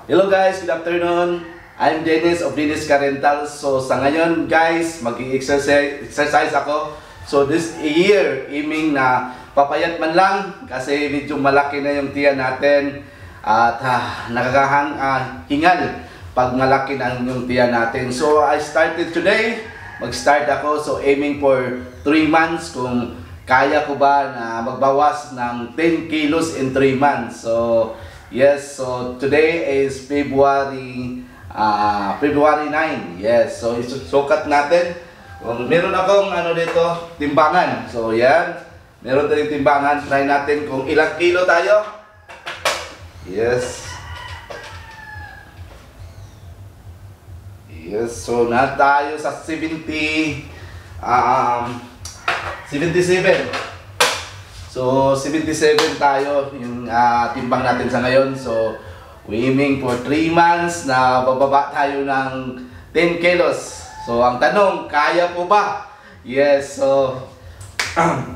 Hello guys, good afternoon. I'm Dennis of Dennis Car Rental. So sa ngayon guys, mag-exercise ako. So this year, aiming na papayat man lang kasi medyo malaki na yung tiyan natin. At hingal pag malaki na yung tiyan natin. So I started today, mag-start ako. So aiming for 3 months kung kaya ko ba na magbawas ng 10 kilos in 3 months. So yes, so today is February 9. Yes, so isusukat natin. Kung meron akong dito, timbangan. So yan, meron tayong timbangan. Try natin kung ilang kilo tayo. Yes. Yes, so na tayo sa 77. So 77 tayo yung timbang natin sa ngayon. So we aiming for 3 months na bababa tayo ng 10 kilos. So ang tanong, kaya po ba? Yes, so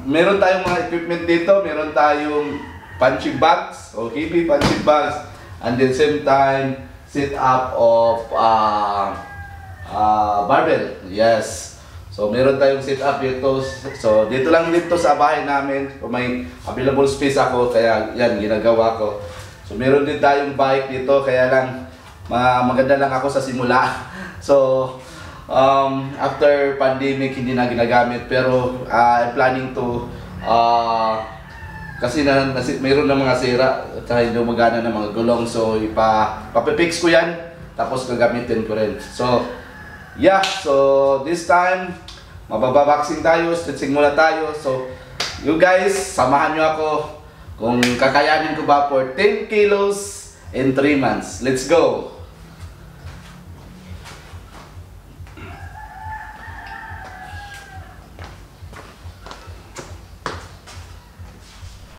meron tayong mga equipment dito. Meron tayong punching bags, o heavy punching bags, and then same time sit up of barbell. Yes. So meron tayong sit up dito. So dito lang dito sa bahay namin. So, may available space ako kaya yan ginagawa ko. So meron din tayong bike dito kaya lang maganda lang ako sa simula. So after pandemic hindi na ginagamit pero I'm planning to kasi mayroon na mga sira at hindi magana ng mga gulong. So ipapipix ko yan tapos gagamitin ko rin. So yeah, so this time mabababoxing tayo, stretching muna tayo. So you guys, samahan nyo ako kung kakayanin ko ba for 10 kilos in 3 months. Let's go!